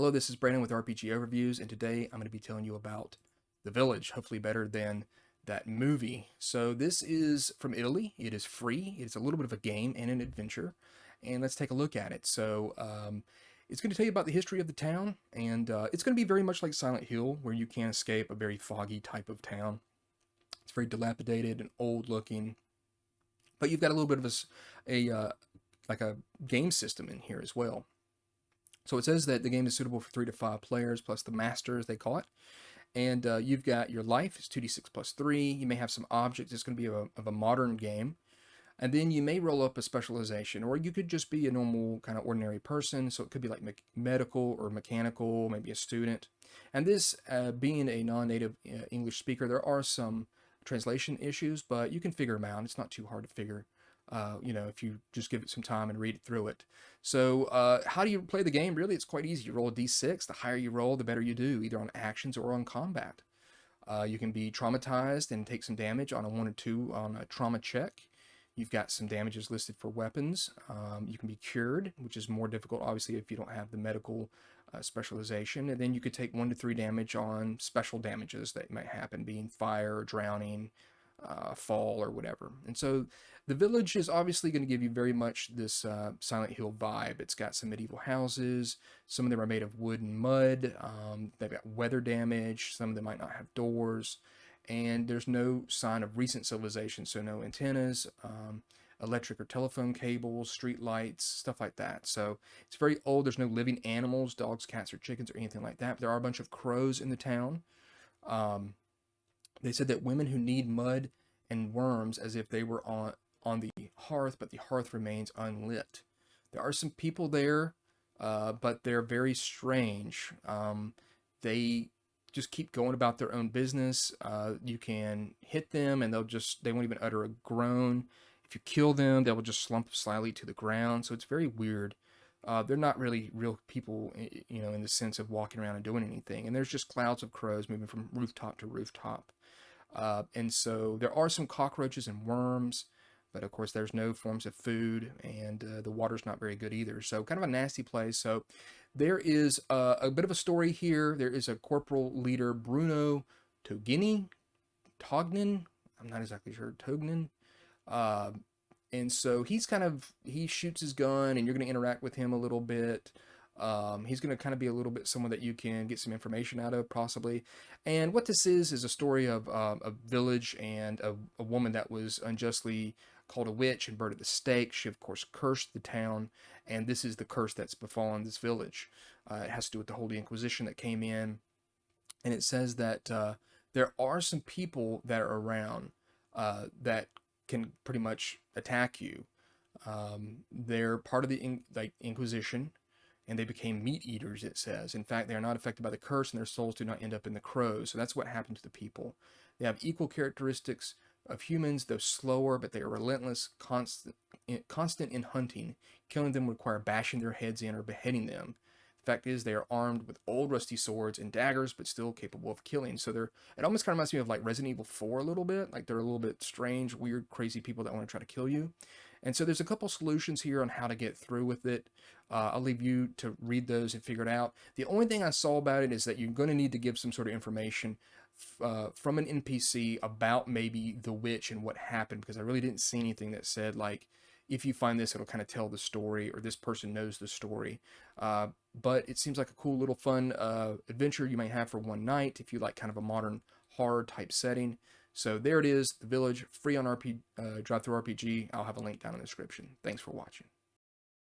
Hello, this is Brandon with RPG Overviews, and today I'm going to be telling you about The Village, hopefully better than that movie. So this is from Italy. It is free. It's a little bit of a game and an adventure, and let's take a look at it. It's going to tell you about the history of the town, and it's going to be very much like Silent Hill, where you can't escape a very foggy type of town. It's very dilapidated and old looking, but you've got a little bit of like a game system in here as well. So it says that the game is suitable for 3 to 5 players, plus the master, as they call it. And you've got your life, it's 2d6 plus 3. You may have some objects. It's going to be of a modern game. And then you may roll up a specialization, or you could just be a normal kind of ordinary person. So it could be like medical or mechanical, maybe a student. And this, being a non-native English speaker, there are some translation issues, but you can figure them out. It's not too hard to figure if you just give it some time and read through it. So how do you play the game? Really, it's quite easy. You roll a d6. The higher you roll, the better you do, either on actions or on combat. You can be traumatized and take some damage on a 1 or 2 on a trauma check. You've got some damages listed for weapons. You can be cured, which is more difficult, obviously, if you don't have the medical specialization. And then you could take 1 to 3 damage on special damages that might happen, being fire or drowning, fall or whatever. And so the village is obviously going to give you very much this Silent Hill vibe. It's got some medieval houses. Some of them are made of wood and mud. They've got weather damage. Some of them might not have doors. And there's no sign of recent civilization, so no antennas, electric or telephone cables, street lights, stuff like that. So it's very old. There's no living animals, dogs, cats, or chickens, or anything like that. But there are a bunch of crows in the town. They said that women who knead mud and worms as if they were on the hearth, but the hearth remains unlit. There are some people there, but they're very strange. They just keep going about their own business. You can hit them and they won't even utter a groan. If you kill them, they will just slump slightly to the ground. So it's very weird. They're not really real people, in the sense of walking around and doing anything. And there's just clouds of crows moving from rooftop to rooftop. And so there are some cockroaches and worms, but of course there's no forms of food, and the water's not very good either. So kind of a nasty place. So there is a bit of a story here. There is a corporal leader, Bruno Tognin. I'm not exactly sure. Tognin. And so he shoots his gun, and you're going to interact with him a little bit. He's going to kind of be a little bit someone that you can get some information out of, possibly. And what this is a story of a village and a woman that was unjustly called a witch and burned at the stake. She, of course, cursed the town, and this is the curse that's befallen this village. It has to do with the Holy Inquisition that came in, and it says that there are some people that are around that can pretty much attack you. They're part of the Inquisition, and they became meat eaters, it says. In fact, they are not affected by the curse, and their souls do not end up in the crows. So that's what happened to the people. They have equal characteristics of humans, though slower, but they are relentless, constant in hunting. Killing them would require bashing their heads in or beheading them. The fact is, they are armed with old rusty swords and daggers, but still capable of killing. So it almost kind of reminds me of like Resident Evil 4 a little bit. Like they're a little bit strange, weird, crazy people that want to try to kill you. And so there's a couple solutions here on how to get through with it. I'll leave you to read those and figure it out. The only thing I saw about it is that you're going to need to give some sort of information from an NPC about maybe the witch and what happened, because I really didn't see anything that said, like, if you find this, it'll kind of tell the story, or this person knows the story. But it seems like a cool little fun adventure you may have for one night if you like kind of a modern horror type setting. So there it is, The Village, free on drivethrurpg. I'll have a link down in the description. Thanks for watching.